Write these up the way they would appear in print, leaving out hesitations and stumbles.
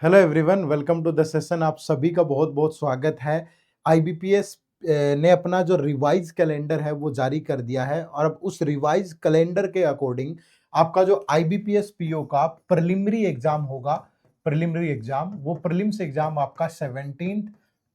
Hello everyone, welcome to the session. आप सभी का बहुत बहुत स्वागत है। आईबीपीएस ने अपना जो रिवाइज कैलेंडर है वो जारी कर दिया है और अब उस रिवाइज कैलेंडर के अकॉर्डिंग आपका जो आईबीपीएस पीओ का प्रिलिमिनरी एग्जाम होगा, प्रिलिमिनरी एग्जाम, वो प्रीलिम्स एग्जाम आपका 17th,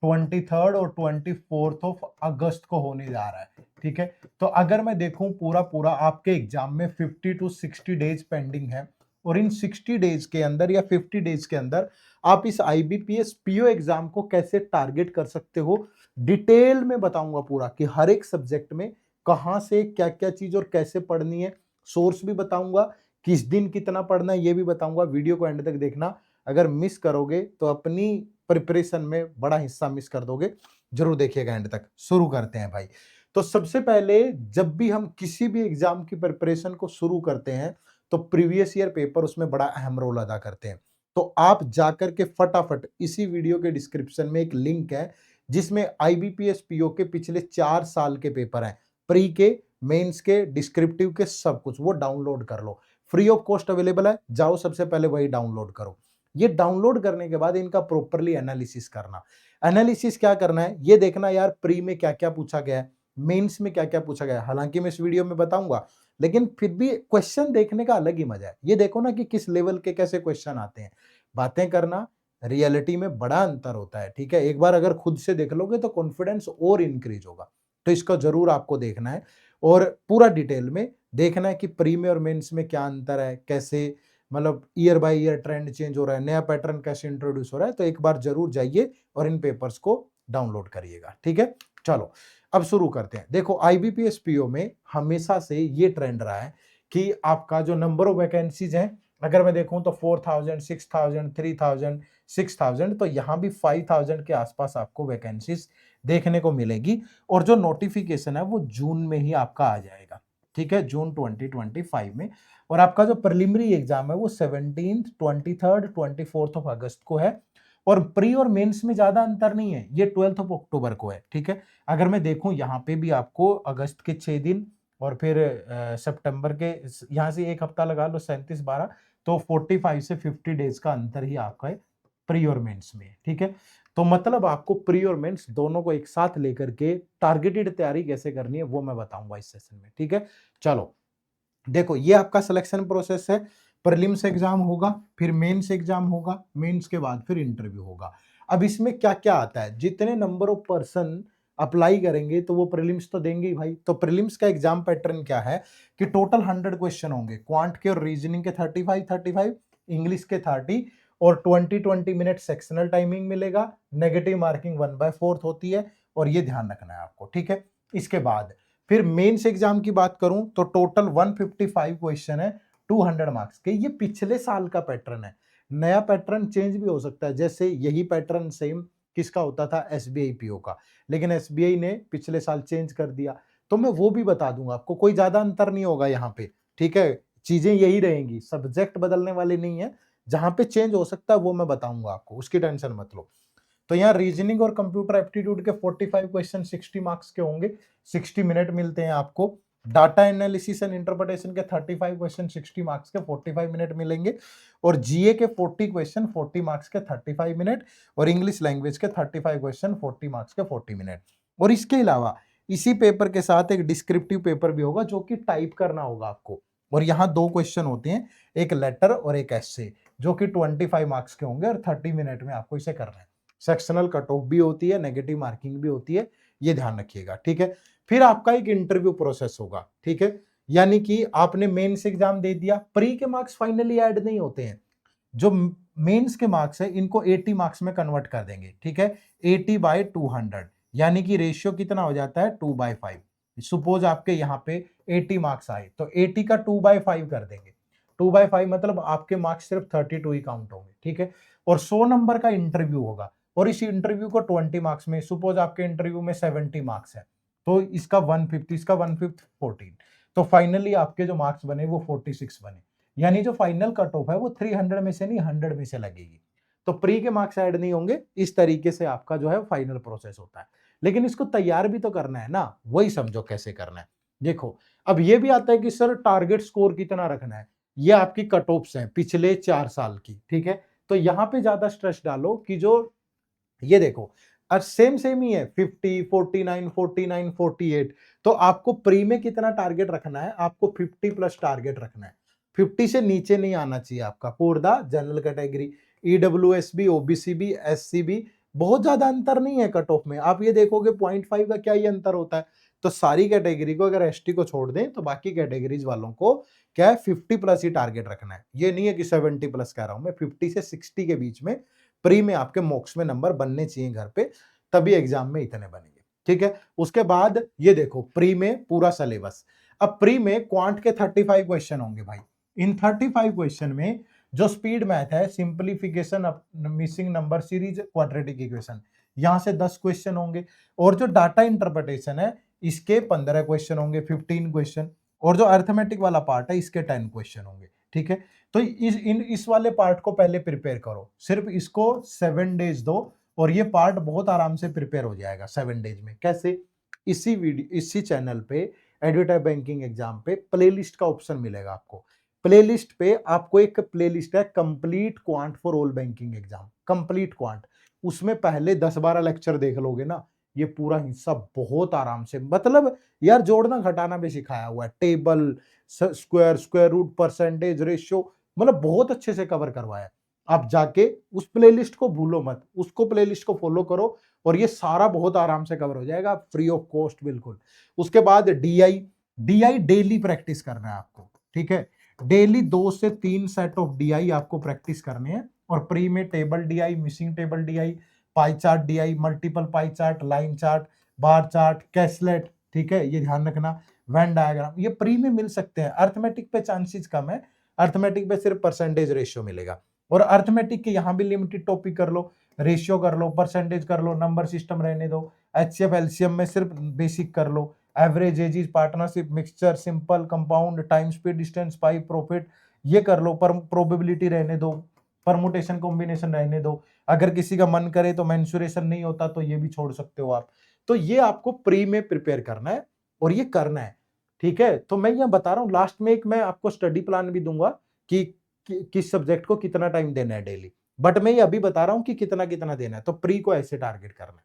23rd और 24th ऑफ अगस्त को होने जा रहा है। ठीक है, तो अगर मैं देखूं पूरा पूरा आपके एग्जाम में 50 टू 60 डेज पेंडिंग है और इन 60 डेज के अंदर या 50 डेज के अंदर आप इस आईबीपीएस पीओ एग्जाम को कैसे टारगेट कर सकते हो, डिटेल में बताऊंगा पूरा कि हर एक सब्जेक्ट में कहां से क्या क्या चीज और कैसे पढ़नी है। सोर्स भी बताऊंगा, किस दिन कितना पढ़ना है ये भी बताऊंगा। वीडियो को एंड तक देखना, अगर मिस करोगे तो अपनी प्रिपरेशन में बड़ा हिस्सा मिस कर दोगे। जरूर देखिएगा एंड तक। शुरू करते हैं भाई। तो सबसे पहले जब भी हम किसी भी एग्जाम की प्रिपरेशन को शुरू करते हैं तो प्रीवियस ईयर पेपर उसमें बड़ा अहम रोल अदा करते हैं। तो आप जाकर के फटाफट इसी वीडियो के डिस्क्रिप्शन में एक लिंक है जिसमें आईबीपीएस पीओ के पिछले 4 साल के पेपर हैं, प्री के, मेंस के, डिस्क्रिप्टिव के, सब कुछ वो डाउनलोड कर लो। फ्री ऑफ कॉस्ट अवेलेबल है, जाओ सबसे पहले वही डाउनलोड करो। ये डाउनलोड करने के बाद इनका प्रॉपरली एनालिसिस करना। एनालिसिस क्या करना है ये देखना यार, प्री में क्या क्या पूछा गया है, मेंस में क्या क्या पूछा गया है। हालांकि मैं इस वीडियो में बताऊंगा, लेकिन फिर भी क्वेश्चन देखने का अलग ही मजा है। ये देखो ना कि किस लेवल के कैसे क्वेश्चन आते हैं। बातें करना, रियलिटी में बड़ा अंतर होता है। ठीक है, एक बार अगर खुद से देख लोगे तो कॉन्फिडेंस और इंक्रीज होगा। तो इसका जरूर आपको देखना है और पूरा डिटेल में देखना है कि प्री में और मेंस में क्या अंतर है, कैसे मतलब year by year trend change हो रहा है, नया पैटर्न कैसे इंट्रोड्यूस हो रहा है। तो एक बार जरूर जाइए और इन पेपर्स को डाउनलोड करिएगा। ठीक है, चलो अब शुरू करते हैं। देखो आईबीपीएस पीओ में हमेशा से ये ट्रेंड रहा है कि आपका जो नंबर ऑफ वैकेंसीज है, अगर मैं देखूं तो 4000, 6000, 3000, 6000, तो यहां भी 5000 के आसपास आपको वैकेंसीज देखने को मिलेगी। और जो नोटिफिकेशन है वो जून में ही आपका आ जाएगा। ठीक है, जून 2025 में। और आपका जो प्रिलिमिनरी एग्जाम है वो 17th, 23rd, 24th ऑफ अगस्त को है। और प्री और मेंस में ज्यादा अंतर नहीं है, ये 12th ऑफ अक्टूबर को है। ठीक है, अगर मैं देखूं यहाँ पे भी आपको अगस्त के 6 दिन और फिर सितंबर के यहाँ से एक हफ्ता लगा लो, 37-12, तो 45 से 50 डेज का अंतर ही आपका है प्री और मेंस में। ठीक है, तो मतलब आपको प्री और मेंस दोनों को एक साथ लेकर के टारगेटेड तैयारी कैसे करनी है वो मैं बताऊंगा इस सेशन में। ठीक है, चलो देखो ये आपका सिलेक्शन प्रोसेस है। प्रीलिम्स एग्जाम होगा, फिर मेंस एग्जाम होगा, मेंस के बाद फिर इंटरव्यू होगा। अब इसमें क्या क्या आता है, जितने नंबर ऑफ पर्सन अप्लाई करेंगे तो वो प्रीलिम्स तो देंगे ही भाई। तो प्रीलिम्स का एग्जाम पैटर्न क्या है कि टोटल 100 क्वेश्चन होंगे, क्वांट के और रीजनिंग के 35, इंग्लिश के 30 और 20 मिनट सेक्शनल टाइमिंग मिलेगा। नेगेटिव मार्किंग 1/4 होती है और ये ध्यान रखना है आपको। ठीक है, इसके बाद फिर मेंस एग्जाम की बात करूं तो टोटल 155 क्वेश्चन है, 200 मार्क्स के। ये पिछले साल का पैटर्न है, नया पैटर्न चेंज भी हो सकता है। जैसे यही पैटर्न सेम किसका होता था, एसबीआई पीओ का, लेकिन एसबीआई ने पिछले साल चेंज कर दिया। तो मैं वो भी बता दूंगा आपको, कोई ज्यादा अंतर नहीं होगा यहाँ पे। ठीक है, चीजें यही रहेंगी, सब्जेक्ट बदलने वाले नहीं है। जहां पे चेंज हो सकता है वो मैं बताऊंगा आपको, उसकी टेंशन मत लो। तो यहाँ रीजनिंग और कंप्यूटर एप्टीट्यूड के 45 क्वेश्चन 60 मार्क्स के होंगे, 60 मिनट मिलते हैं आपको। डाटा एनालिसिस एंड इंटरप्रिटेशन के 35 क्वेश्चन 60 मार्क्स के 45 मिनट मिलेंगे। और जीए के 40 क्वेश्चन 40 मार्क्स के 35 मिनट। और इंग्लिश लैंग्वेज के 35 क्वेश्चन 40 मार्क्स के 40 मिनट। और इसके अलावा इसी पेपर के साथ एक डिस्क्रिप्टिव पेपर भी होगा जो कि टाइप करना होगा आपको। और यहाँ 2 क्वेश्चन होते हैं, एक लेटर और एक एस्से, जो कि 25 मार्क्स के होंगे और 30 मिनट में आपको इसे करना है। सेक्शनल कट ऑफ भी होती है, नेगेटिव मार्किंग भी होती है, ये ध्यान रखिएगा। ठीक है, फिर आपका एक इंटरव्यू प्रोसेस होगा। ठीक है, यानी कि आपने मेंस एग्जाम दे दिया, प्री के मार्क्स फाइनली ऐड नहीं होते हैं। जो मेंस के मार्क्स है इनको 80 मार्क्स में कन्वर्ट कर देंगे। ठीक है, 80/200, यानी कि रेशियो कितना हो जाता है, 2/5। सपोज आपके यहाँ पे 80 मार्क्स आए तो 80 का 2/5 कर देंगे। 2/5 मतलब आपके मार्क्स सिर्फ 32 ही काउंट होंगे। ठीक है, और 100 नंबर का इंटरव्यू होगा और इस इंटरव्यू को 20 मार्क्स में, सपोज आपके इंटरव्यू में 70 मार्क्स है तो इसका 150, इसका 1/5 14, तो फाइनली आपके जो मार्क्स बने वो 46 बने। यानी जो फाइनल कट ऑफ है वो 300 में से नहीं 100 में से लगेगी। तो प्री के मार्क्स ऐड नहीं होंगे। इस तरीके से आपका जो है फाइनल प्रोसेस होता है। लेकिन इसको तैयार भी तो करना है ना, वही समझो कैसे करना है। देखो अब ये भी आता है कि सर टारगेट स्कोर कितना रखना है। ये आपकी कट ऑफ्स हैं पिछले 4 साल की। ठीक है, तो यहाँ पे ज्यादा स्ट्रेस डालो कि जो ये देखो और सेम ही है 50, 49, 49, 48। तो आपको प्री में कितना टारगेट रखना है? आपको 50 प्लस टारगेट रखना है। 50 से नीचे नहीं आना चाहिए आपका for the general category. EWS भी, ओबीसी भी, एससी भी बहुत ज्यादा अंतर नहीं है कट ऑफ में। आप ये देखोगे 0.5 का क्या ही अंतर होता है। तो सारी कैटेगरी को अगर एसटी को छोड़ दें तो बाकी कैटेगरीज वालों को क्या है 50 प्लस ही टारगेट रखना है। ये नहीं है कि 70 प्लस कह रहा हूं मैं, 50 से 60 के बीच में प्री में आपके मॉक्स में नंबर बनने चाहिए घर पे, तभी एग्जाम में इतने बनेंगे। ठीक है, उसके बाद ये देखो प्री में पूरा सिलेबस। अब प्री में क्वांट के 35 क्वेश्चन होंगे भाई। इन 35 क्वेश्चन में जो स्पीड मैथ है, simplification, missing number series, quadratic equation, यहां से 10 क्वेश्चन होंगे। और जो डाटा इंटरप्रिटेशन है इसके 15 क्वेश्चन होंगे, 15 क्वेश्चन। और जो अर्थमेटिक वाला पार्ट है इसके 10 क्वेश्चन होंगे। ठीक है, तो इस वाले पार्ट को पहले प्रिपेयर करो, सिर्फ इसको 7 डेज दो और ये पार्ट बहुत आराम से प्रिपेयर हो जाएगा 7 डेज में। कैसे? इसी चैनल पे एडुटाइप बैंकिंग एग्जाम पे प्लेलिस्ट का ऑप्शन मिलेगा आपको। प्लेलिस्ट पे आपको एक प्लेलिस्ट है complete quant for all banking exam, complete quant. उसमें पहले 10-12 लेक्चर देख लोगे ना, ये पूरा हिस्सा बहुत आराम से, मतलब यार जोड़ना घटाना भी सिखाया हुआ है, table, square root, percentage, ratio, मतलब बहुत अच्छे से कवर करवाया। आप जाके उस प्लेलिस्ट को भूलो मत, उसको प्लेलिस्ट को फॉलो करो और ये सारा बहुत आराम से कवर हो जाएगा फ्री ऑफ कॉस्ट बिल्कुल। उसके बाद डीआई डेली प्रैक्टिस करना है आपको। ठीक है, डेली 2 से 3 सेट ऑफ डीआई आपको प्रैक्टिस करने हैं। और प्री में table DI, missing table DI, pie chart DI, multiple pie chart, line chart, bar chart, caselet, ठीक है, ये ध्यान रखना, वेन डायग्राम, ये प्री में मिल सकते हैं। अर्थमेटिक पे चांसेस कम है, अर्थमेटिक पे सिर्फ परसेंटेज रेशियो मिलेगा। और अर्थमेटिक के यहां भी लिमिटेड टॉपिक कर लो, रेशियो कर लो, परसेंटेज कर लो, नंबर सिस्टम रहने दो, एचसीएफ एलसीएम में सिर्फ बेसिक कर लो, average, ages, partnership, mixture, simple, compound, time, speed, distance, pie, profit, ये कर लो, पर प्रोबेबिलिटी रहने दो, परमुटेशन कॉम्बिनेशन रहने दो। अगर किसी का मन करे तो मेंसुरेशन नहीं होता तो ये भी छोड़ सकते हो आप। तो ये आपको प्री में प्रिपेयर करना है और ये करना है। ठीक है, तो मैं यह बता रहा हूं, लास्ट में एक मैं आपको स्टडी प्लान भी दूंगा कि किस सब्जेक्ट को कितना टाइम देना है डेली, बट मैं ये अभी बता रहा हूं कि कितना कितना देना है। तो प्री को ऐसे टारगेट करना है।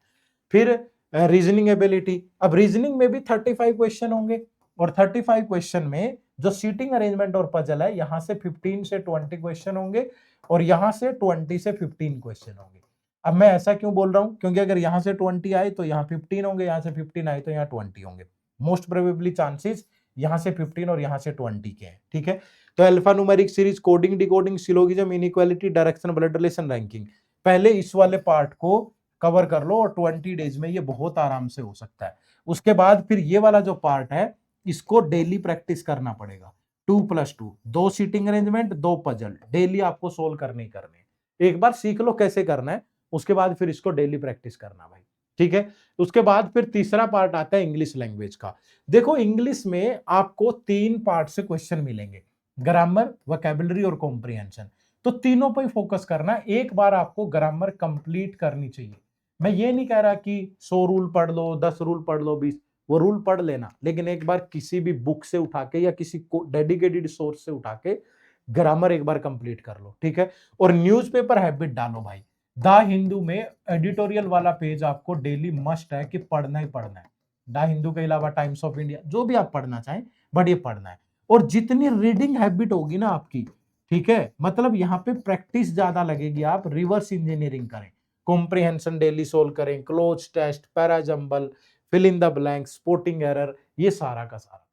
फिर रीजनिंग एबिलिटी, अब रीजनिंग में भी 35 क्वेश्चन होंगे और 35 क्वेश्चन में जो सीटिंग अरेंजमेंट और पजल है, यहां से 15 से 20 क्वेश्चन होंगे और यहां से 20 से 15 क्वेश्चन होंगे। अब मैं ऐसा क्यों बोल रहा हूं? क्योंकि अगर यहां से 20 आए तो यहां 15 होंगे, यहां से 15 आए तो यहां 20 होंगे। मोस्ट प्रोबेबली चांसेस यहां से 15 और यहां से 20 के हैं। ठीक है, तो alpha numeric series, coding, decoding, syllogism, inequality, direction, blood relation, ranking, पहले इस वाले पार्ट को कवर कर लो और 20 डेज में ये बहुत आराम से हो सकता है। उसके बाद फिर ये वाला जो पार्ट है इसको डेली प्रैक्टिस करना पड़ेगा। 2+2, 2 सीटिंग अरेंजमेंट, 2 पजल डेली आपको सोल्व करने ही करने। एक बार सीख लो कैसे करना है, उसके बाद फिर इसको डेली प्रैक्टिस करना भाई। ठीक है, उसके बाद फिर तीसरा पार्ट आता है इंग्लिश लैंग्वेज का। देखो इंग्लिश में आपको 3 पार्ट से क्वेश्चन मिलेंगे, ग्रामर, वोकैबुलरी और कॉम्प्रिहेंशन। तो तीनों पर फोकस करना। एक बार आपको ग्रामर कंप्लीट करनी चाहिए। मैं ये नहीं कह रहा कि 100 रूल पढ़ लो, 10 रूल पढ़ लो, 20, वो रूल पढ़ लेना, लेकिन एक बार किसी भी बुक से उठा के या किसी डेडिकेटेड सोर्स से उठा के ग्रामर एक बार कंप्लीट कर लो। ठीक है, और न्यूज़पेपर हैबिट डालो भाई। द हिंदू में एडिटोरियल वाला पेज आपको डेली मस्ट है कि पढ़ना ही पढ़ना है। द हिंदू के अलावा टाइम्स ऑफ इंडिया, जो भी आप पढ़ना चाहें, बट ये पढ़ना है। और जितनी रीडिंग हैबिट होगी ना आपकी, ठीक है, मतलब यहाँ पे प्रैक्टिस ज्यादा लगेगी। आप रिवर्स इंजीनियरिंग करें, कॉम्प्रिहेंशन डेली सोल्व करें, cloze test, parajumble, fill in the blank, sporting error, ये सारा का सारा,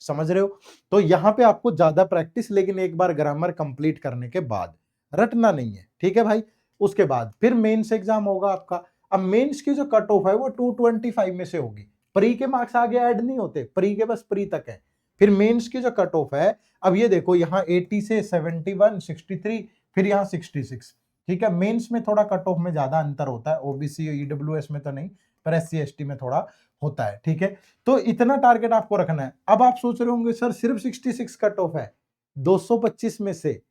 समझ रहे हो? तो यहाँ पे आपको ज्यादा प्रैक्टिस, लेकिन एक बार ग्रामर कंप्लीट करने के बाद, रटना नहीं है। ठीक है भाई, उसके बाद फिर मेंस एग्जाम होगा आपका। अब मेंस की जो कट ऑफ है वो 225 में से होगी। प्री के मार्क्स आगे ऐड नहीं होते, प्री के बस प्री तक है। फिर मेंस की जो कट ऑफ है, अब ये देखो यहाँ 80 से 71, 63, फिर यहाँ 66। ठीक है, मेंस में थोड़ा कट ऑफ में ज्यादा अंतर होता है, ओबीसी ईडब्ल्यूएस में तो नहीं, पर एससी एसटी में थोड़ा होता है। ठीक है, तो इतना टारगेट आपको रखना है। अब आप सोच रहे होंगे सर सिर्फ 66 कट ऑफ है 225 में से।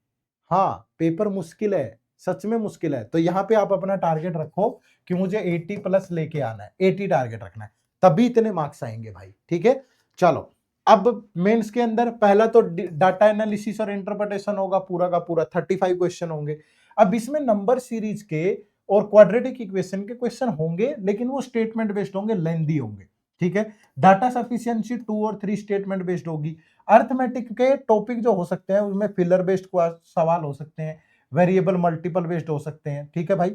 हाँ, पेपर मुश्किल है, सच में मुश्किल है। तो यहाँ पे आप अपना टारगेट रखो कि मुझे 80 प्लस लेके आना है, 80 टारगेट रखना है, तभी इतने मार्क्स आएंगे भाई। ठीक है, चलो अब मेंस के अंदर पहला तो डाटा एनालिसिस और इंटरप्रिटेशन होगा, पूरा का पूरा 35 क्वेश्चन होंगे। अब इसमें नंबर सीरीज के और क्वाड्रेटिक इक्वेशन के क्वेश्चन होंगे, लेकिन वो स्टेटमेंट बेस्ड होंगे, लेंदी होंगे, ठीक है। डाटा सफिशिएंसी 2 और 3 स्टेटमेंट बेस्ड होगी। अर्थमेटिक के टॉपिक जो हो सकते हैं उसमें फिलर बेस्ड सवाल हो सकते हैं, वेरिएबल मल्टीपल बेस्ड हो सकते हैं, ठीक है भाई,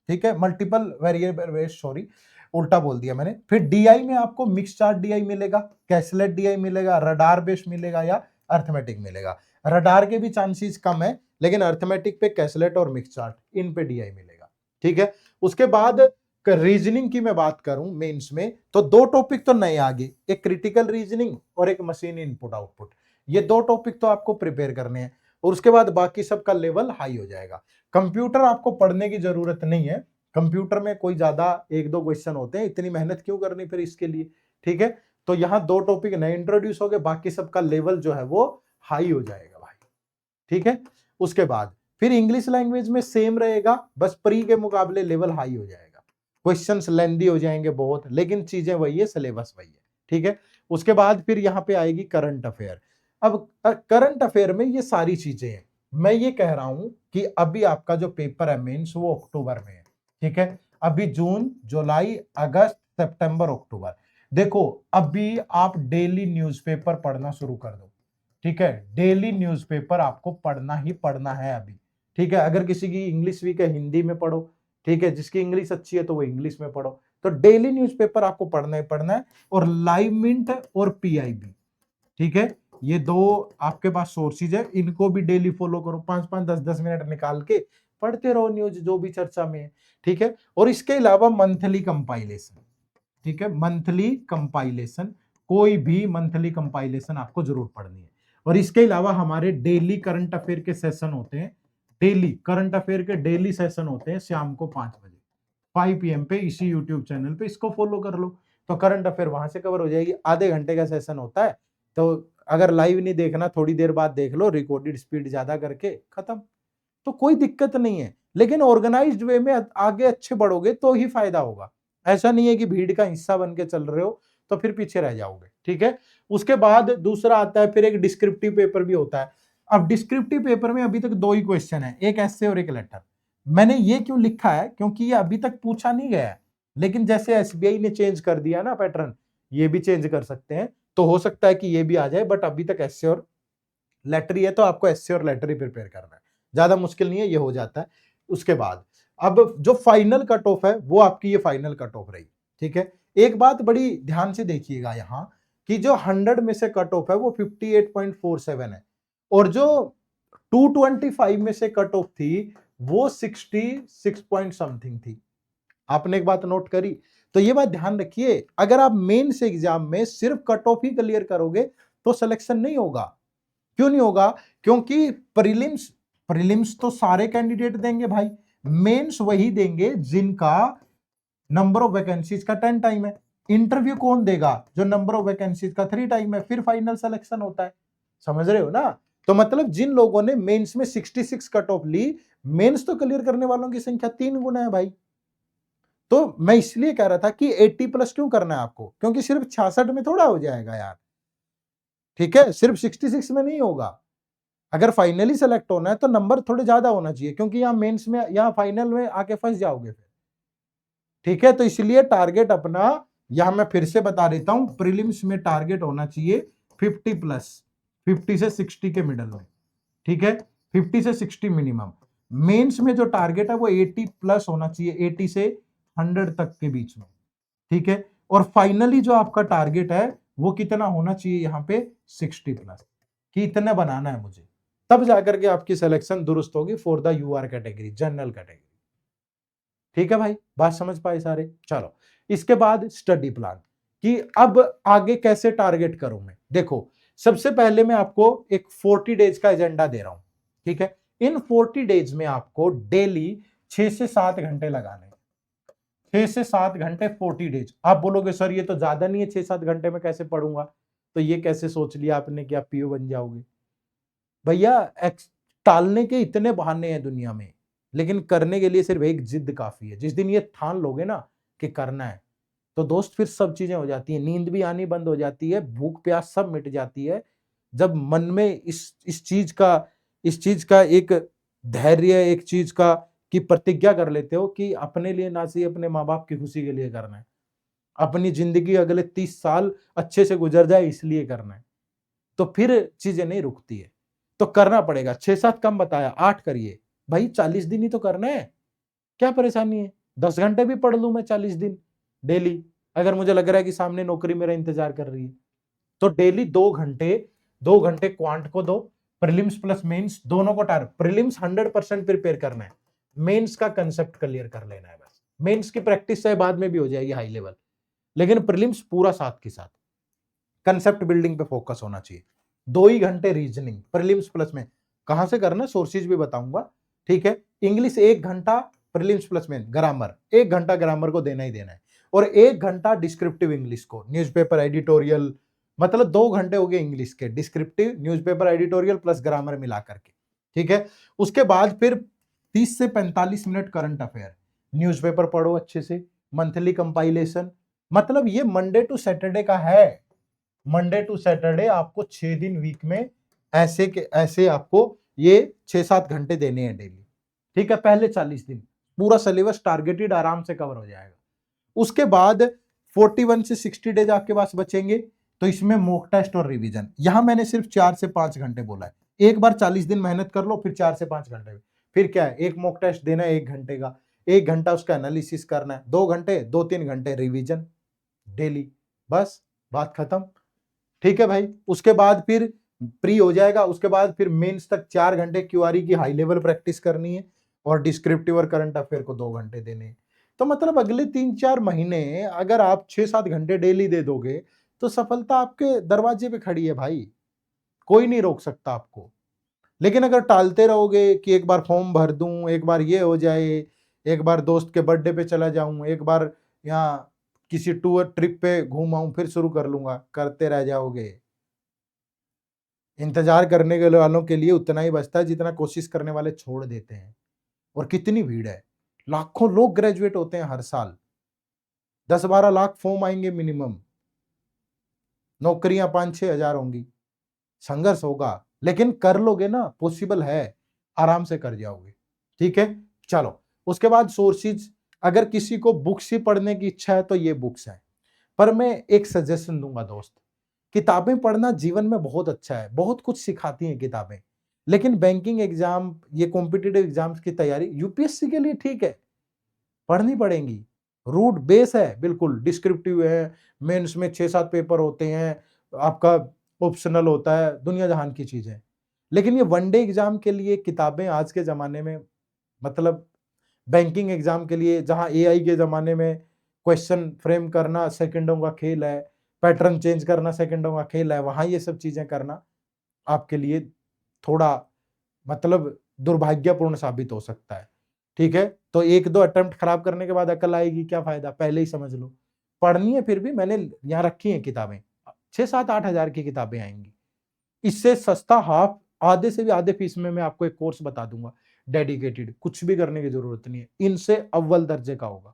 ठीक है, मल्टीपल वेरिएबल बेस्ड, सॉरी उल्टा बोल दिया मैंने। फिर डीआई में आपको मिक्स चार्ट डीआई मिलेगा, कैसलेट डीआई मिलेगा, रडार बेस्ड मिलेगा या अर्थमेटिक मिलेगा। रडार के भी चांसेस कम है, लेकिन अर्थमेटिक पे कैसलेट और मिक्स चार्ट इन पे डीआई मिलेगा, ठीक है। उसके बाद रीजनिंग की मैं बात करूं मेंस में, तो दो टॉपिक तो नए आगे, एक क्रिटिकल रीजनिंग और एक मशीन इनपुट आउटपुट। ये दो टॉपिक तो आपको प्रिपेयर करने हैं, और उसके बाद बाकी सबका लेवल हाई हो जाएगा। कंप्यूटर आपको पढ़ने की जरूरत नहीं है, कंप्यूटर में कोई ज्यादा एक दो क्वेश्चन होते हैं, इतनी मेहनत क्यों करनी फिर इसके लिए, ठीक है। तो यहाँ दो टॉपिक नए इंट्रोड्यूस हो गए, बाकी सबका लेवल जो है वो हाई हो जाएगा भाई, ठीक है। उसके बाद फिर इंग्लिश लैंग्वेज में सेम रहेगा, बस प्री के मुकाबले लेवल हाई हो जाएगा, क्वेश्चंस लेंदी हो जाएंगे बहुत, लेकिन चीजें वही है, सिलेबस वही है, ठीक है। उसके बाद फिर यहाँ पे आएगी करंट अफेयर। अब करंट अफेयर में ये सारी चीजें हैं। मैं ये कह रहा हूं कि अभी आपका जो पेपर है मेंस वो अक्टूबर में है, ठीक है। अभी जून, जुलाई, अगस्त, सितंबर, अक्टूबर, देखो अभी आप डेली न्यूज़पेपर पढ़ना शुरू कर दो, ठीक है। डेली न्यूज़पेपर आपको पढ़ना ही पढ़ना है अभी, ठीक है। अगर किसी की इंग्लिश वीक है हिंदी में पढ़ो, ठीक है, जिसकी इंग्लिश अच्छी है तो वो इंग्लिश में पढ़ो। तो डेली न्यूज़पेपर आपको पढ़ना ही पढ़ना है, और लाइव मिंट और पीआईबी, ठीक है, ये दो आपके पास सोर्सेज है, इनको भी डेली फॉलो करो, 5-5 10-10 मिनट निकाल के पढ़ते रहो न्यूज जो भी चर्चा में है, ठीक है। और इसके अलावा मंथली कंपाइलेशन, ठीक है, मंथली कंपाइलेशन, कोई भी मंथली कंपाइलेशन आपको जरूर पढ़नी है। और इसके अलावा हमारे डेली करंट अफेयर के सेशन होते हैं, डेली करंट अफेयर के डेली सेशन होते हैं शाम को 5 बजे 5 PM पे इसी यूट्यूब चैनल पे, इसको फॉलो कर लो तो करंट अफेयर वहां से कवर हो जाएगी। आधे घंटे का सेशन होता है, तो अगर लाइव नहीं देखना थोड़ी देर बाद देख लो, रिकॉर्डेड स्पीड ज्यादा करके खत्म, तो कोई दिक्कत नहीं है। लेकिन ऑर्गेनाइज्ड वे में आगे अच्छे बढ़ोगे तो ही फायदा होगा, ऐसा नहीं है कि भीड़ का हिस्सा बन के चल रहे हो तो फिर पीछे रह जाओगे, ठीक है। उसके बाद दूसरा आता है फिर एक डिस्क्रिप्टिव पेपर भी होता है। अब डिस्क्रिप्टिव पेपर में अभी तक दो ही क्वेश्चन है, एक एस्से और एक लेटर। मैंने ये क्यों लिखा है, क्योंकि ये अभी तक पूछा नहीं गया है, लेकिन जैसे एसबीआई ने चेंज कर दिया ना पैटर्न, ये भी चेंज कर सकते हैं, तो हो सकता है कि ये भी आ जाए। बट अभी तक एस्से और लेटर ही है, तो आपको एस्से और लेटर ही प्रिपेयर करना है, ज्यादा मुश्किल नहीं है, ये हो जाता है। उसके बाद अब जो फाइनल कट ऑफ है वो आपकी ये फाइनल कट ऑफ रही, ठीक है। एक बात बड़ी ध्यान से देखिएगा यहाँ कि जो 100 में से कट ऑफ है वो 58.47 है, और जो 225 में से कट ऑफ थी वो 66 पॉइंट समथिंग थी। आपने एक बात नोट करी, तो ये बात ध्यान रखिए, अगर आप मेंस एग्जाम में सिर्फ कट ऑफ ही क्लियर करोगे तो सिलेक्शन नहीं होगा। क्यों नहीं होगा? क्योंकि प्रीलिम्स प्रीलिम्स तो सारे कैंडिडेट देंगे भाई, मेंस वही देंगे जिनका नंबर ऑफ वैकेंसीज का 10 टाइम है। इंटरव्यू कौन देगा? जो नंबर ऑफ वैकेंसीज का 3 टाइम है, फिर फाइनल सिलेक्शन होता है। समझ रहे हो ना? तो मतलब जिन लोगों ने मेंस में 66 कट ऑफ ली, मेंस तो क्लियर करने वालों की संख्या 3 गुना है भाई। तो मैं इसलिए कह रहा था कि 80 प्लस क्यों करना है आपको, क्योंकि सिर्फ 66 में थोड़ा हो जाएगा यार, ठीक है, सिर्फ 66 में नहीं होगा। अगर फाइनली सेलेक्ट होना है तो नंबर थोड़े ज्यादा होना चाहिए, क्योंकि यहाँ मेंस में, यहाँ फाइनल में आके फंस जाओगे फिर, ठीक है। तो इसलिए टारगेट अपना, यहां मैं फिर से बता देता हूं, प्रीलिम्स में टारगेट होना चाहिए 50 प्लस, 50 से 60 के मिडल में, ठीक है, 50 से 60 मिनिमम। मेंस में जो टारगेट है वो 80 प्लस होना चाहिए, 80 से 100 तक के बीच में, ठीक है। और फाइनली जो आपका टारगेट है वो कितना होना चाहिए यहाँ पे, 60 प्लस, कि इतना बनाना है मुझे, तब जाकर के आपकी सिलेक्शन दुरुस्त होगी for the UR category, general category, ठीक है भाई। बात समझ पाए सारे? चलो, इसके बाद स्टडी प्लान, कि अब आगे कैसे टारगेट करूं मैं। देखो, सबसे पहले मैं आपको एक 40 डेज का एजेंडा दे रहा हूं, ठीक है। इन 40 डेज में आपको डेली 6 से 7 घंटे लगाने, 6 से 7 घंटे 40 डेज। आप बोलोगे सर ये तो ज्यादा नहीं है, 6-7 घंटे में कैसे पढ़ूंगा? तो ये कैसे सोच लिया आपने कि आप पीओ बन जाओगे? भैया टालने के इतने बहाने हैं दुनिया में, लेकिन करने के लिए सिर्फ एक जिद काफी है। जिस दिन ये ठान लोगे ना कि करना है, तो दोस्त फिर सब चीजें हो जाती है, नींद भी आनी बंद हो जाती है, भूख प्यास सब मिट जाती है। जब मन में इस चीज का एक धैर्य एक चीज का कि प्रतिज्ञा कर लेते हो कि अपने लिए ना सही अपने माँ बाप की खुशी के लिए करना है, अपनी जिंदगी अगले 30 साल अच्छे से गुजर जाए इसलिए करना है, तो फिर चीजें नहीं रुकती है। तो करना पड़ेगा। 6-7 कम बताया, 8 करिए भाई, 40 दिन ही तो करना है, क्या परेशानी है? 10 घंटे भी पढ़ लूं मैं 40 दिन डेली, अगर मुझे लग रहा है कि सामने नौकरी मेरा इंतजार कर रही है। तो डेली 2 घंटे क्वांट को दो, प्रीलिम्स प्लस मेंस दोनों को टारगेट। प्रीलिम्स 100% प्रिपेयर करना है, मेंस का कंसेप्ट क्लियर कर लेना है बस। मेंस की प्रैक्टिस चाहे बाद में भी हो जाएगी हाई लेवल, लेकिन प्रीलिम्स पूरा साथ के साथ कंसेप्ट बिल्डिंग पे फोकस होना चाहिए। 2 ही घंटे रीजनिंग प्रीलिम्स प्लस में, कहां से करना सोर्सेज भी बताऊंगा, ठीक है। इंग्लिश 1 घंटा प्रीलिम्स प्लस में, ग्रामर 1 घंटा ग्रामर को देना ही देना है, और 1 घंटा डिस्क्रिप्टिव इंग्लिश को, न्यूज़पेपर एडिटोरियल, मतलब 2 घंटे हो गए इंग्लिश के, descriptive newspaper editorial plus grammar मिला करके, ठीक है। उसके बाद फिर 30 से 45 मिनट करंट अफेयर, न्यूज़पेपर पढ़ो अच्छे से, मंथली कंपाइलेशन, मतलब ये मंडे टू सैटरडे का है। मंडे टू सैटरडे आपको 6 दिन वीक में ऐसे के ऐसे आपको ये 6-7 घंटे देने हैं डेली, ठीक है। पहले 40 दिन पूरा सिलेबस टारगेटेड आराम से कवर हो जाएगा। उसके बाद 41 से 60 डेज आपके पास बचेंगे, तो इसमें मॉक टेस्ट और रिवीजन। यहां मैंने सिर्फ 4 से 5 घंटे बोला है, एक बार 40 दिन मेहनत कर लो, फिर 4 से 5 घंटे में। फिर क्या है, एक मॉक टेस्ट देना है 1 घंटे का, 1 घंटा उसका एनालिसिस करना है, 2 घंटे 2-3 घंटे रिवीजन डेली, बस बात खत्म, ठीक है भाई। उसके बाद फिर प्री हो जाएगा, उसके बाद फिर मेंस तक 4 घंटे क्यूआरई की हाई लेवल प्रैक्टिस करनी है, और डिस्क्रिप्टिव और करंट अफेयर को 2 घंटे देने हैं। तो मतलब अगले 3-4 महीने अगर आप 6-7 घंटे डेली दे दोगे, तो सफलता आपके दरवाजे पे खड़ी है भाई, कोई नहीं रोक सकता आपको। लेकिन अगर टालते रहोगे कि एक बार फॉर्म भर दूं, एक बार ये हो जाए, एक बार दोस्त के बर्थडे पे चला जाऊं, एक बार यहाँ किसी टूर ट्रिप पे घूम आऊं, फिर शुरू कर लूंगा, करते रह जाओगे। इंतजार करने के वालों के लिए उतना ही बचता है जितना कोशिश करने वाले छोड़ देते हैं। और कितनी भीड़ है, लाखों लोग ग्रेजुएट होते हैं हर साल, 10-12 लाख फॉर्म आएंगे मिनिमम, नौकरियां 5-6 हजार होंगी, संघर्ष होगा, लेकिन कर लोगे ना, पॉसिबल है, आराम से कर जाओगे, ठीक है। चलो, उसके बाद सोर्सेज, अगर किसी को बुक्स ही पढ़ने की इच्छा है तो ये बुक्स है, पर मैं एक सजेशन दूंगा दोस्त, किताबें पढ़ना जीवन में बहुत अच्छा है, बहुत कुछ सिखाती हैं किताबें, लेकिन बैंकिंग एग्जाम, ये कॉम्पिटिटिव एग्जाम्स की तैयारी यूपीएससी के लिए ठीक है, पढ़नी पड़ेंगी, रूट बेस है बिल्कुल, डिस्क्रिप्टिव है, मेंस में 6-7 पेपर होते हैं, आपका ऑप्शनल होता है, दुनिया जहान की चीजें। लेकिन ये वनडे एग्जाम के लिए किताबें आज के जमाने में, मतलब बैंकिंग एग्जाम के लिए, जहां एआई के जमाने में क्वेश्चन फ्रेम करना सेकंडों का खेल है, पैटर्न चेंज करना सेकंडों का खेल है, वहां ये सब चीजें करना आपके लिए थोड़ा, मतलब दुर्भाग्यपूर्ण साबित हो सकता है, ठीक है। तो 1-2 अटेम्प्ट खराब करने के बाद अकल आएगी, क्या फायदा, पहले ही समझ लो। पढ़नी है फिर भी, मैंने यहाँ रखी है किताबें, 6-7-8 हजार की किताबें आएंगी, इससे सस्ता हाफ, आधे से भी आधे फीस में मैं आपको एक कोर्स बता दूंगा डेडिकेटेड, कुछ भी करने की जरूरत नहीं है, इनसे अव्वल दर्जे का होगा।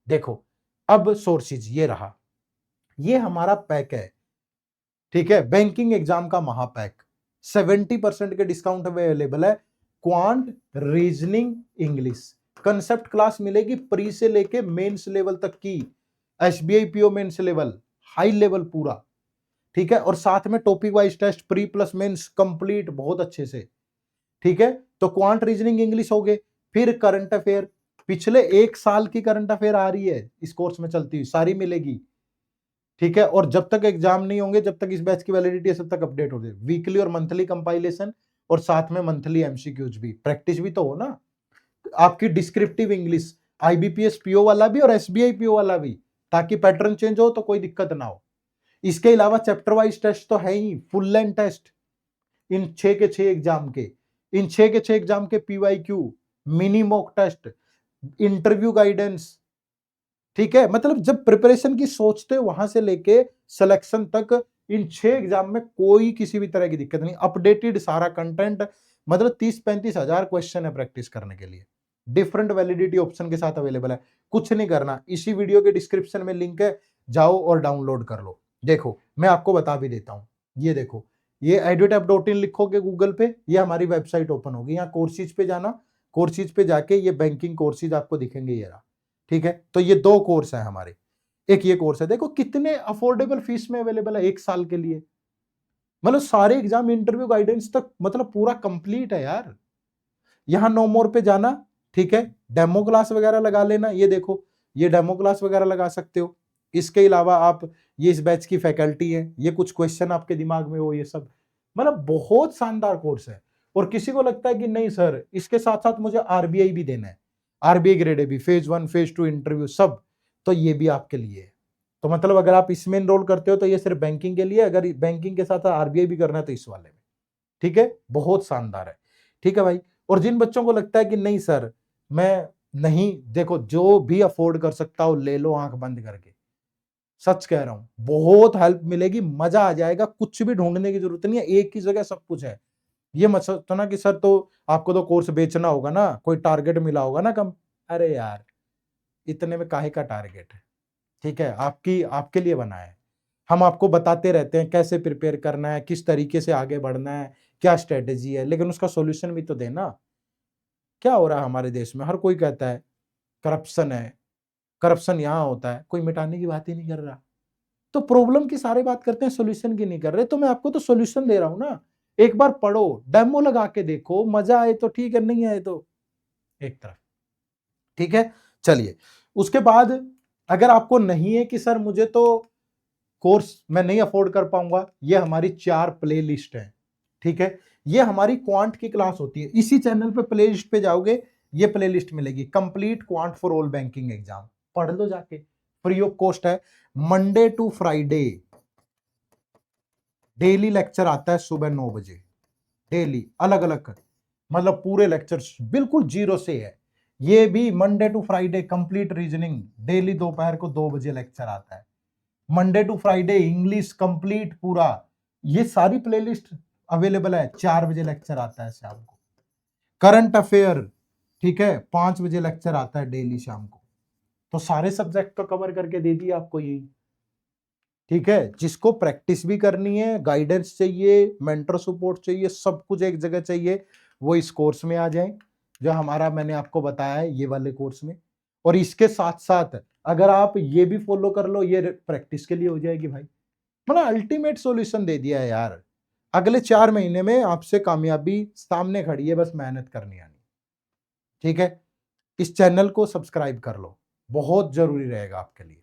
देखो, अब सोर्सेज ये रहा, ये हमारा पैक है, ठीक है, बैंकिंग एग्जाम का महापैक, 70% के डिस्काउंट अवेलेबल है। Quant, reasoning, English, concept class मिलेगी प्री से लेके मेंस लेवल तक की, SBI PO mains level, high level पूरा, ठीक है। और साथ में topic wise test pre plus mains complete बहुत अच्छे से, ठीक है। तो क्वांट, रीजनिंग, इंग्लिश हो गए, फिर करंट अफेयर, पिछले 1 साल की करंट अफेयर आ रही है इस कोर्स में चलती हुई, सारी मिलेगी, ठीक है। और जब तक एग्जाम नहीं होंगे, जब तक इस बैच की वैलिडिटी है, तब तक अपडेट हो जाए, वीकली और मंथली कंपाइलेशन, और साथ में मंथली एमसीक्यूज भी, प्रैक्टिस भी तो हो ना आपकी, डिस्क्रिप्टिव इंग्लिश, आईबीपीएस पीओ वाला भी और एसबीआई पीओ वाला भी, ताकि पैटर्न चेंज हो तो कोई दिक्कत ना हो। इसके अलावा चैप्टर वाइज टेस्ट तो है ही, फुल लेंथ टेस्ट इन 6 के 6 एग्जाम के, इन 6 के 6 एग्जाम के PYQ, mini mock test, interview guidance, ठीक है। मतलब जब प्रिपरेशन की सोचते हो वहां से लेके सिलेक्शन तक, इन 6 एग्जाम में कोई किसी भी तरह की दिक्कत नहीं, अपडेटेड सारा कंटेंट, मतलब 30-35 हजार क्वेश्चन है प्रैक्टिस करने के लिए, डिफरेंट वैलिडिटी ऑप्शन के साथ अवेलेबल है। कुछ नहीं करना, इसी वीडियो के डिस्क्रिप्शन में लिंक है, जाओ और डाउनलोड कर लो। देखो, मैं आपको बता भी देता हूं, ये देखो, ये edutap.in लिखोगे गूगल पे, ये हमारी वेबसाइट ओपन होगी। यहाँ कोर्सेज पे जाना, कोर्सेज पे जाके ये बैंकिंग कोर्सेज आपको दिखेंगे, ये रहा, ठीक है। तो ये 2 कोर्स है हमारे, एक ये कोर्स है। देखो कितने अफोर्डेबल फीस में अवेलेबल है 1 साल के लिए, मतलब सारे एग्जाम इंटरव्यू गाइडेंस तक मतलब पूरा कंप्लीट है यार। यहाँ नो मोर पे जाना, ठीक है, डेमो क्लास वगैरह लगा लेना, ये देखो ये डेमो क्लास वगैरह लगा सकते हो। इसके अलावा आप, ये इस बैच की फैकल्टी है, ये कुछ क्वेश्चन आपके दिमाग में हो, ये सब मतलब बहुत शानदार कोर्स है। और किसी को लगता है कि नहीं सर इसके साथ साथ मुझे आरबीआई भी देना है, आरबीआई ग्रेड ए भी, फेज 1 फेज 2 इंटरव्यू सब, तो ये भी आपके लिए है। तो मतलब अगर आप इसमें एनरोल करते हो तो ये सिर्फ बैंकिंग के लिए, अगर बैंकिंग के साथ आरबीआई भी करना है तो इस वाले में, ठीक है, बहुत शानदार है, ठीक है भाई। और जिन बच्चों को लगता है कि नहीं सर मैं नहीं, देखो जो भी अफोर्ड कर सकता हो ले लो आंख बंद करके, सच कह रहा हूं, बहुत हेल्प मिलेगी, मजा आ जाएगा, कुछ भी ढूंढने की जरूरत नहीं है, एक ही जगह सब कुछ है। ये मत सोचो ना कि सर तो आपको तो कोर्स बेचना होगा ना, कोई टारगेट मिला होगा ना कम, अरे यार इतने में काहे का टारगेट है, ठीक है, आपकी आपके लिए बना है। हम आपको बताते रहते हैं कैसे प्रिपेयर करना है, किस तरीके से आगे बढ़ना है, क्या स्ट्रेटेजी है, लेकिन उसका सॉल्यूशन भी तो देना। क्या हो रहा है हमारे देश में, हर कोई कहता है करप्शन है, करप्शन यहाँ होता है, कोई मिटाने की बात ही नहीं कर रहा। तो प्रॉब्लम की सारे बात करते हैं, सॉल्यूशन की नहीं कर रहे। तो मैं आपको तो सॉल्यूशन दे रहा हूं ना, एक बार पढ़ो, डेमो लगा के देखो, मजा आए तो ठीक है, नहीं आए तो एक तरफ, ठीक है। चलिए उसके बाद अगर आपको नहीं है कि सर मुझे तो कोर्स मैं नहीं अफोर्ड कर पाऊंगा, ये हमारी 4 प्ले लिस्ट है, ठीक है। ये हमारी क्वांट की क्लास होती है, इसी चैनल पे प्ले लिस्ट पे जाओगे, ये प्ले लिस्ट मिलेगी, complete quant for all banking exam, पढ़ लो जाके, फ्री ऑफ कॉस्ट है। Monday to Friday daily lecture आता है सुबह 9 बजे, डेली अलग अलग, मतलब पूरे लेक्चर्स बिल्कुल जीरो से है। ये भी Monday to Friday complete reasoning daily दोपहर को 2 बजे लेक्चर आता है। Monday to Friday English complete पूरा, ये सारी प्लेलिस्ट अवेलेबल है। 4 बजे लेक्चर आता है शाम को। करंट अफेयर, ठीक है, 5 बजे लेक्चर आता है डेली शाम को। तो सारे सब्जेक्ट तो कवर करके दे दिए आपको ये, ठीक है। जिसको प्रैक्टिस भी करनी है, गाइडेंस चाहिए, मेंटर सपोर्ट चाहिए, सब कुछ एक जगह चाहिए, वो इस कोर्स में आ जाए जो हमारा मैंने आपको बताया है ये वाले कोर्स में। और इसके साथ साथ अगर आप ये भी फॉलो कर लो, ये प्रैक्टिस के लिए हो जाएगी भाई। मतलब अल्टीमेट सॉल्यूशन दे दिया है यार। अगले 4 महीने में आपसे कामयाबी सामने खड़ी है, बस मेहनत करनी आनी, ठीक है। इस चैनल को सब्सक्राइब कर लो, बहुत जरूरी रहेगा आपके लिए,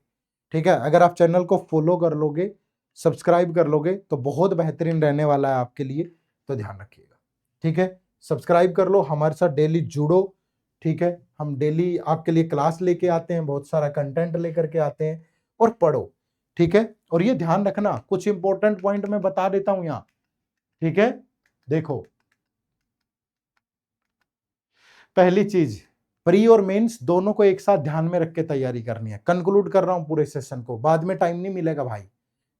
ठीक है। अगर आप चैनल को फॉलो कर लोगे, सब्सक्राइब कर लोगे तो बहुत बेहतरीन रहने वाला है आपके लिए, तो ध्यान रखिएगा, ठीक है। सब्सक्राइब कर लो, हमारे साथ डेली जुड़ो, ठीक है। हम डेली आपके लिए क्लास लेके आते हैं, बहुत सारा कंटेंट लेकर के आते हैं, और पढ़ो, ठीक है। और ये ध्यान रखना, कुछ इंपॉर्टेंट पॉइंट मैं बता देता हूं यहां, ठीक है। देखो पहली चीज, प्री और मेंस दोनों को एक साथ ध्यान में रख के तैयारी करनी है। कंक्लूड कर रहा हूं पूरे सेशन को, बाद में टाइम नहीं मिलेगा भाई,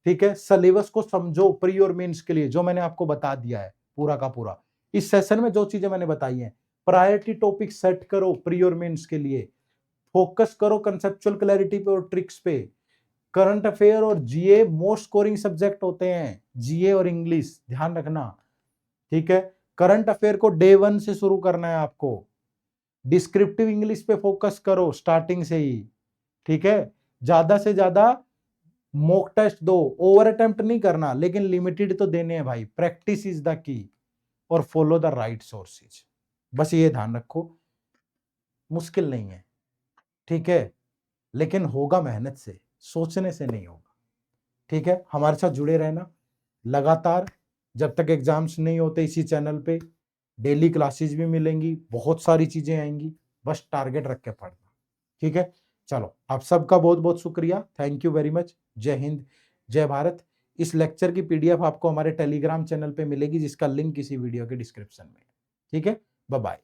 ठीक है। सिलेबस को समझो प्री और मेंस के लिए, जो मैंने आपको बता दिया है पूरा का पूरा इस सेशन में, जो चीजें मैंने बताई हैं। प्रायोरिटी टॉपिक सेट करो प्री और मेंस के लिए, फोकस करो कंसेप्चुअल क्लैरिटी पे और ट्रिक्स पे। करंट अफेयर और जीए मोस्ट स्कोरिंग सब्जेक्ट होते हैं, जीए और इंग्लिश ध्यान रखना, ठीक है। करंट अफेयर को डे 1 से शुरू करना है आपको। डिस्क्रिप्टिव इंग्लिश पे फोकस करो स्टार्टिंग से ही, ठीक है। ज्यादा से ज्यादा मॉक टेस्ट दो, ओवर अटेम्प्ट नहीं करना, लेकिन लिमिटेड तो देने हैं भाई। प्रैक्टिस इज द की, और फॉलो द राइट सोर्सेज, बस ये ध्यान रखो। मुश्किल नहीं है, ठीक है, लेकिन होगा मेहनत से, सोचने से नहीं होगा, ठीक है। हमारे साथ जुड़े रहना लगातार, जब तक एग्जाम्स नहीं होते इसी चैनल पे डेली क्लासेस भी मिलेंगी, बहुत सारी चीजें आएंगी, बस टारगेट रख के पढ़ना, ठीक है। चलो आप सबका बहुत बहुत शुक्रिया, थैंक यू वेरी मच। जय हिंद, जय भारत। इस लेक्चर की पीडीएफ आपको हमारे टेलीग्राम चैनल पे मिलेगी, जिसका लिंक इसी वीडियो के डिस्क्रिप्शन में, ठीक है। Bye bye.